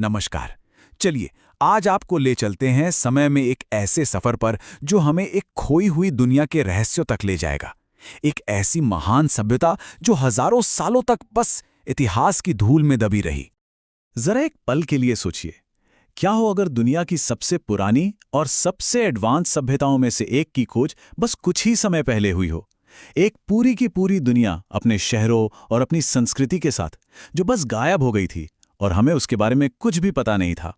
नमस्कार। चलिए, आज आपको ले चलते हैं समय में एक ऐसे सफर पर जो हमें एक खोई हुई दुनिया के रहस्यों तक ले जाएगा। एक ऐसी महान सभ्यता जो हजारों सालों तक बस इतिहास की धूल में दबी रही। जरा एक पल के लिए सोचिए, क्या हो अगर दुनिया की सबसे पुरानी और सबसे एडवांस सभ्यताओं में से एक की खोज बस कुछ ही समय पहले हुई हो। एक पूरी की पूरी दुनिया अपने शहरों और अपनी संस्कृति के साथ जो बस गायब हो गई थी और हमें उसके बारे में कुछ भी पता नहीं था।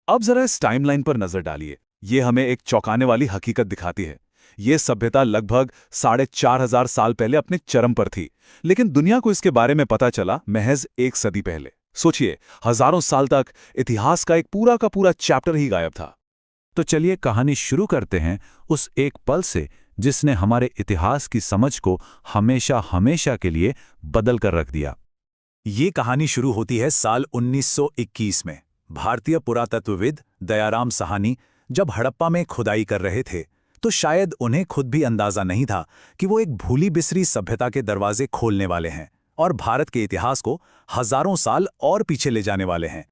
अब जरा इस टाइमलाइन पर नजर डालिए। ये हमें एक चौंकाने वाली हकीकत दिखाती है। ये सभ्यता लगभग 4,500 साल पहले अपने चरम पर थी, लेकिन दुनिया को इसके बारे में पता चला महज एक सदी पहले। सोचिए, हजारों साल तक इतिहास का एक पूरा का पूरा चैप्टर ही गायब था। तो चलिए कहानी शुरू करते हैं उस एक पल से जिसने हमारे इतिहास की समझ को हमेशा हमेशा के लिए बदल कर रख दिया। ये कहानी शुरू होती है साल 1921 में। भारतीय पुरातत्वविद दयाराम साहनी जब हड़प्पा में खुदाई कर रहे थे, तो शायद उन्हें खुद भी अंदाजा नहीं था कि वो एक भूली बिसरी सभ्यता के दरवाजे खोलने वाले हैं और भारत के इतिहास को हजारों साल और पीछे ले जाने वाले हैं।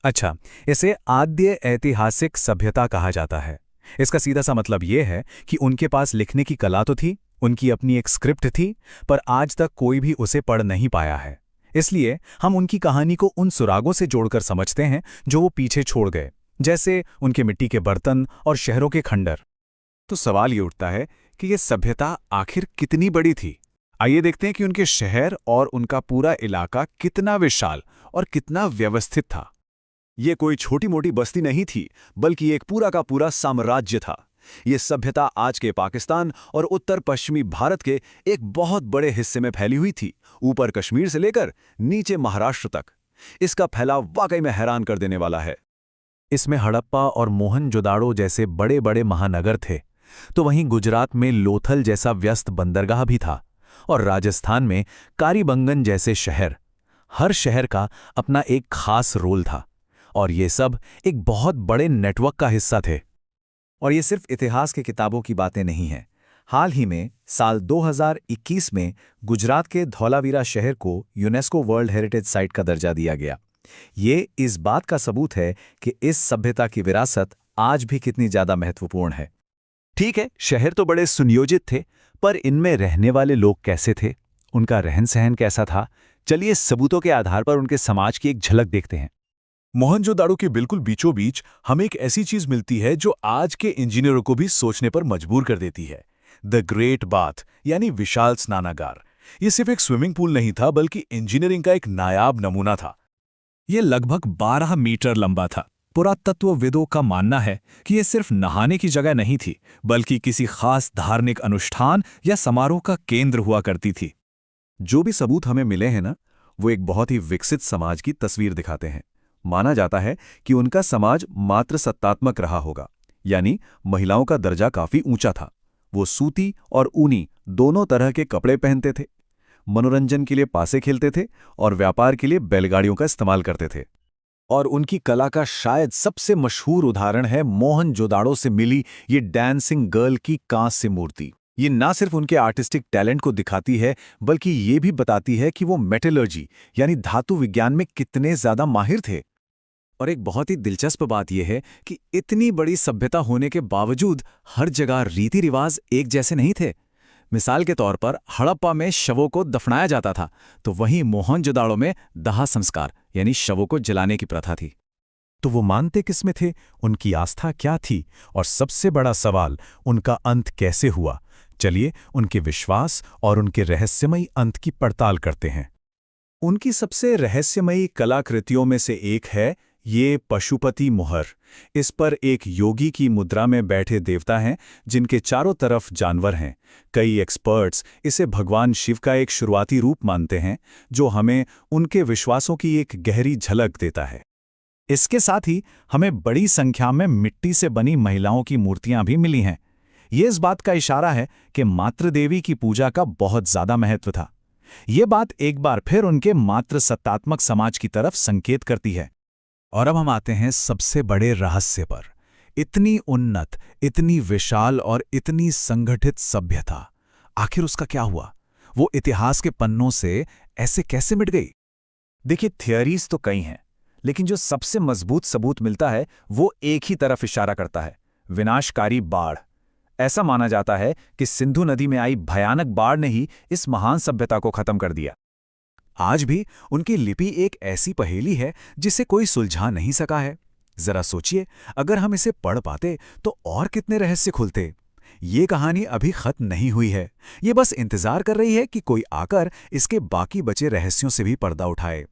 अच्छा, इसे आद्य ऐतिहासिक सभ्यता कहा जाता है। इसका सीधा सा मतलब ये है कि उनके पास लिखने की कला तो थी, उनकी अपनी एक स्क्रिप्ट थी, पर आज तक कोई भी उसे पढ़ नहीं पाया है। इसलिए हम उनकी कहानी को उन सुरागों से जोड़कर समझते हैं जो वो पीछे छोड़ गए, जैसे उनके मिट्टी के बर्तन और शहरों के खंडर। तो सवाल ये उठता है कि ये सभ्यता आखिर कितनी बड़ी थी। आइए देखते हैं कि उनके शहर और उनका पूरा इलाका कितना विशाल और कितना व्यवस्थित था। ये कोई छोटी मोटी बस्ती नहीं थी, बल्कि एक पूरा का पूरा साम्राज्य था। ये सभ्यता आज के पाकिस्तान और उत्तर पश्चिमी भारत के एक बहुत बड़े हिस्से में फैली हुई थी, ऊपर कश्मीर से लेकर नीचे महाराष्ट्र तक। इसका फैलाव वाकई में हैरान कर देने वाला है। इसमें हड़प्पा और मोहनजोदाड़ो जैसे बड़े बड़े महानगर थे, तो वहीं गुजरात में लोथल जैसा व्यस्त बंदरगाह भी था, और राजस्थान में कारीबंगन जैसे शहर। हर शहर का अपना एक खास रोल था, और ये सब एक बहुत बड़े नेटवर्क का हिस्सा थे। और ये सिर्फ इतिहास की किताबों की बातें नहीं हैं। हाल ही में साल 2021 में गुजरात के धौलावीरा शहर को यूनेस्को वर्ल्ड हेरिटेज साइट का दर्जा दिया गया। ये इस बात का सबूत है कि इस सभ्यता की विरासत आज भी कितनी ज़्यादा महत्वपूर्ण है। ठीक है, शहर तो बड़े सुनियोजित थे, पर इनमें रहने वाले लोग कैसे थे, उनका रहन सहन कैसा था? चलिए सबूतों के आधार पर उनके समाज की एक झलक देखते हैं। मोहनजोदाड़ो के बिल्कुल बीचों बीच हमें एक ऐसी चीज मिलती है जो आज के इंजीनियरों को भी सोचने पर मजबूर कर देती है। द ग्रेट बाथ, यानी विशाल स्नानागार। ये सिर्फ एक स्विमिंग पूल नहीं था, बल्कि इंजीनियरिंग का एक नायाब नमूना था। ये लगभग 12 मीटर लंबा था। पुरातत्वविदों का मानना है कि ये सिर्फ नहाने की जगह नहीं थी, बल्कि किसी खास धार्मिक अनुष्ठान या समारोह का केंद्र हुआ करती थी। जो भी सबूत हमें मिले हैं ना, वो एक बहुत ही विकसित समाज की तस्वीर दिखाते हैं। माना जाता है कि उनका समाज मात्र सत्तात्मक रहा होगा, यानी महिलाओं का दर्जा काफी ऊंचा था। वो सूती और ऊनी दोनों तरह के कपड़े पहनते थे, मनोरंजन के लिए पासे खेलते थे और व्यापार के लिए बैलगाड़ियों का इस्तेमाल करते थे। और उनकी कला का शायद सबसे मशहूर उदाहरण है मोहनजोदाड़ो से मिली ये डांसिंग गर्ल की कांस्य मूर्ति। ये ना सिर्फ उनके आर्टिस्टिक टैलेंट को दिखाती है, बल्कि ये भी बताती है कि वो मेटलर्जी यानी धातु विज्ञान में कितने ज्यादा माहिर थे। और एक बहुत ही दिलचस्प बात यह है कि इतनी बड़ी सभ्यता होने के बावजूद हर जगह रीति रिवाज एक जैसे नहीं थे। मिसाल के तौर पर हड़प्पा में शवों को दफनाया जाता था, तो वहीं मोहनजोदाड़ो में दाह संस्कार यानी शवों को जलाने की प्रथा थी। तो वो मानते किसमें थे, उनकी आस्था क्या थी, और सबसे बड़ा सवाल, उनका अंत कैसे हुआ? चलिए उनके विश्वास और उनके रहस्यमयी अंत की पड़ताल करते हैं। उनकी सबसे रहस्यमयी कलाकृतियों में से एक है ये पशुपति मोहर। इस पर एक योगी की मुद्रा में बैठे देवता हैं जिनके चारों तरफ जानवर हैं। कई एक्सपर्ट्स इसे भगवान शिव का एक शुरुआती रूप मानते हैं, जो हमें उनके विश्वासों की एक गहरी झलक देता है। इसके साथ ही हमें बड़ी संख्या में मिट्टी से बनी महिलाओं की मूर्तियां भी मिली हैं। ये इस बात का इशारा है कि मातृदेवी की पूजा का बहुत ज्यादा महत्व था। ये बात एक बार फिर उनके मातृ सत्तात्मक समाज की तरफ संकेत करती है। और अब हम आते हैं सबसे बड़े रहस्य पर। इतनी उन्नत, इतनी विशाल और इतनी संगठित सभ्यता, आखिर उसका क्या हुआ? वो इतिहास के पन्नों से ऐसे कैसे मिट गई? देखिए, थियरीज तो कई हैं, लेकिन जो सबसे मजबूत सबूत मिलता है वो एक ही तरफ इशारा करता है, विनाशकारी बाढ़। ऐसा माना जाता है कि सिंधु नदी में आई भयानक बाढ़ ने ही इस महान सभ्यता को खत्म कर दिया। आज भी उनकी लिपि एक ऐसी पहेली है जिसे कोई सुलझा नहीं सका है। जरा सोचिए, अगर हम इसे पढ़ पाते तो और कितने रहस्य खुलते। ये कहानी अभी खत्म नहीं हुई है, ये बस इंतजार कर रही है कि कोई आकर इसके बाकी बचे रहस्यों से भी पर्दा उठाए।